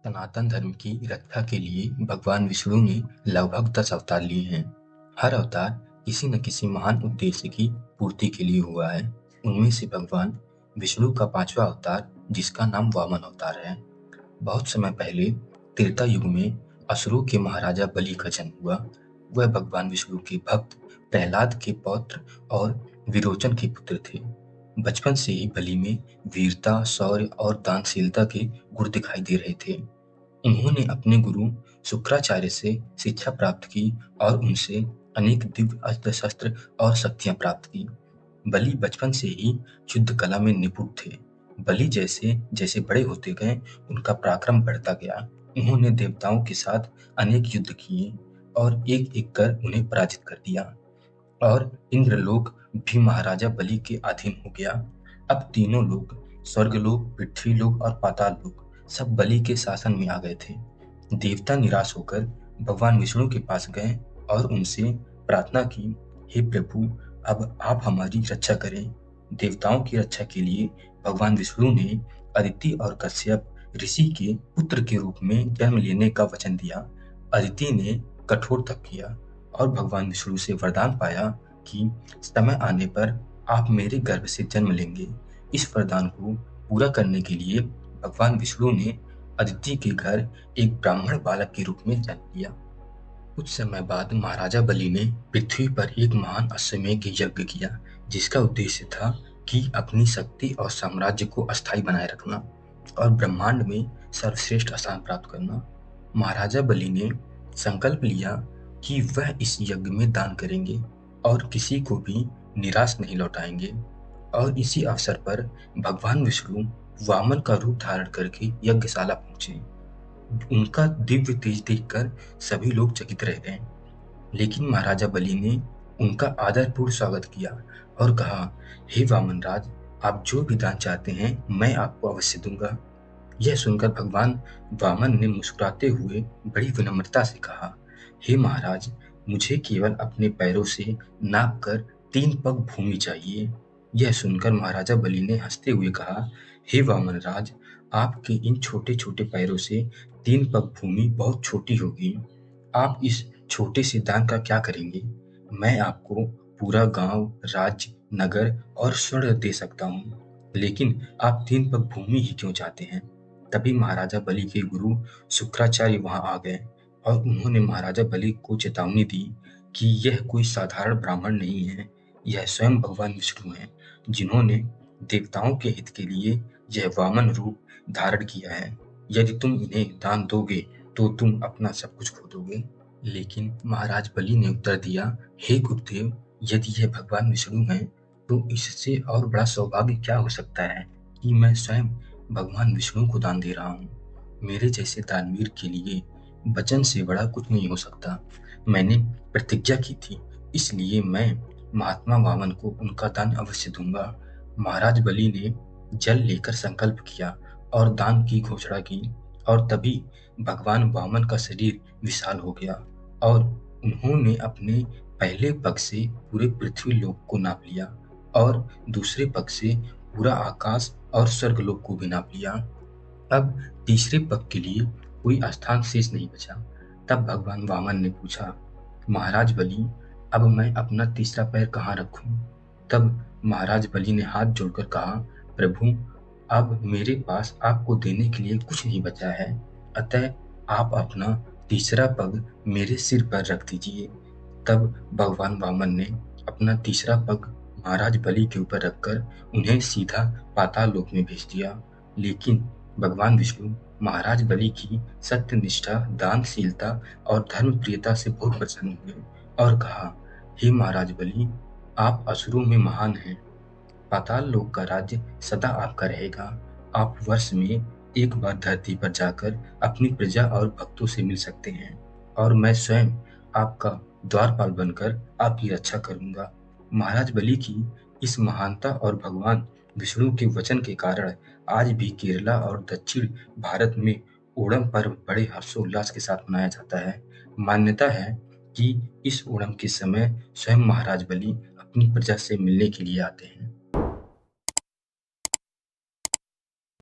सनातन धर्म की रक्षा के लिए भगवान विष्णु ने लगभग 10 अवतार लिए हैं। हर अवतार किसी न किसी महान उद्देश्य की पूर्ति के लिए हुआ है। उनमें से भगवान विष्णु का 5वां अवतार, जिसका नाम वामन अवतार है, बहुत समय पहले त्रेता युग में असुरों के महाराजा बलि का जन्म हुआ। वह भगवान विष्णु के भक्त प्रहलाद के पौत्र और विरोचन के पुत्र थे। बचपन से ही बलि में वीरता, शौर्य और दानशीलता के गुण दिखाई दे रहे थे। उन्होंने अपने गुरु शुक्राचार्य से शिक्षा प्राप्त की और उनसे अनेक दिव्य अस्त्र शस्त्र और शक्तियां प्राप्त की। बलि बचपन से ही युद्ध कला में निपुण थे। बलि जैसे जैसे बड़े होते गए, उनका पराक्रम बढ़ता गया। उन्होंने देवताओं के साथ अनेक युद्ध किए और एक एक कर उन्हें पराजित कर दिया और इंद्रलोक भी महाराजा बलि के अधीन हो गया। अब तीनों लोक, स्वर्गलोक, पृथ्वीलोक और पाताल लोक, सब बलि के शासन में आ गए थे। देवता निराश होकर भगवान विष्णु के पास गए और उनसे प्रार्थना की, हे प्रभु, अब आप हमारी रक्षा करें। देवताओं की रक्षा के लिए भगवान विष्णु ने अदिति और कश्यप ऋषि के पुत्र के रूप में जन्म लेने का वचन दिया। अदिति ने कठोर तप किया और भगवान विष्णु से वरदान पाया कि समय आने पर आप मेरे गर्भ से जन्म लेंगे। इस वरदान को पूरा करने के लिए भगवान विष्णु ने अदिति के घर एक ब्राह्मण बालक के रूप में जन्म लिया। कुछ समय बाद महाराजा बलि ने पृथ्वी पर एक महान अश्वमेध यज्ञ किया, जिसका उद्देश्य था कि अपनी शक्ति और साम्राज्य को अस्थायी बनाए रखना और ब्रह्मांड में सर्वश्रेष्ठ स्थान प्राप्त करना। महाराजा बलि ने संकल्प लिया कि वह इस यज्ञ में दान करेंगे और किसी को भी निराश नहीं लौटाएंगे। और इसी अवसर पर भगवान विष्णु वामन का रूप धारण करके यज्ञशाला पहुंचे। उनका दिव्य तेज देखकर सभी लोग चकित रह गए, लेकिन महाराजा बलि ने उनका आदरपूर्ण स्वागत किया और कहा, हे वामन राज, आप जो भी दान चाहते हैं मैं आपको अवश्य दूंगा। यह सुनकर भगवान वामन ने मुस्कुराते हुए बड़ी विनम्रता से कहा, हे महाराज, मुझे केवल अपने पैरों से नाप कर 3 पग भूमि चाहिए। यह सुनकर महाराजा बलि ने हंसते हुए कहा, हे वामन राज, आपके इन छोटे छोटे पैरों से 3 पग भूमि बहुत छोटी होगी। आप इस छोटे से दान का क्या करेंगे? मैं आपको पूरा गांव, राज्य, नगर और स्वर्ण दे सकता हूँ, लेकिन आप 3 पग भूमि ही क्यों चाहते हैं? तभी महाराजा बलि के गुरु शुक्राचार्य वहां आ गए और उन्होंने महाराजा बलि को चेतावनी दी कि यह कोई साधारण ब्राह्मण नहीं है, यह स्वयं भगवान विष्णु हैं, जिन्होंने देवताओं के हित के लिए यह वामन रूप धारण किया है। यदि तुम इन्हें दान दोगे तो तुम अपना सब कुछ खो दोगे। लेकिन महाराज बलि ने उत्तर दिया, हे गुरुदेव, यदि यह भगवान विष्णु हैं तो इससे और बड़ा सौभाग्य क्या हो सकता है कि मैं स्वयं भगवान विष्णु को दान दे रहा हूँ। मेरे जैसे दानवीर के लिए वचन से बड़ा कुछ नहीं हो सकता। मैंने प्रतिज्ञा की थी, इसलिए मैं महात्मा वामन को उनका दान अवश्य दूंगा। महाराज बलि ने जल लेकर संकल्प किया और दान की घोषणा की, और तभी भगवान वामन का शरीर विशाल हो गया और उन्होंने अपने पहले पग से पूरे पृथ्वी लोक को नाप लिया और दूसरे पग से पूरा आकाश और स्वर्गलोक को भी नाप लिया। अब तीसरे पग के लिए कोई स्थान शेष नहीं बचा। तब भगवान वामन ने पूछा, महाराज बलि, अब मैं अपना तीसरा पैर कहाँ रखूं? तब महाराज बलि ने हाथ जोड़कर कहा, प्रभु, अब मेरे पास आपको देने के लिए कुछ नहीं बचा है, अतः आप अपना तीसरा पग मेरे सिर पर रख दीजिए। तब भगवान वामन ने अपना तीसरा पग महाराज बलि के ऊपर रखकर उन्हें सीधा पाताल लोक में भेज दिया। लेकिन भगवान विष्णु महाराज बलि की सत्यनिष्ठा, दानशीलता और धर्मप्रियता से बहुत प्रसन्न हुए और कहा, हे महाराज बलि, आप असुरों में महान हैं। पाताल लोक का राज्य सदा आपका रहेगा। आप वर्ष में एक बार धरती पर जाकर अपनी प्रजा और भक्तों से मिल सकते हैं और मैं स्वयं आपका द्वारपाल बनकर आपकी रक्षा करूंगा। महाराज बलि की इस महानता और भगवान विष्णु के वचन के कारण आज भी केरला और दक्षिण भारत में ओणम पर्व बड़े हर्षोल्लास के साथ मनाया जाता है। मान्यता है कि इस ओणम के समय स्वयं महाराज बलि अपनी प्रजा से मिलने के लिए आते हैं।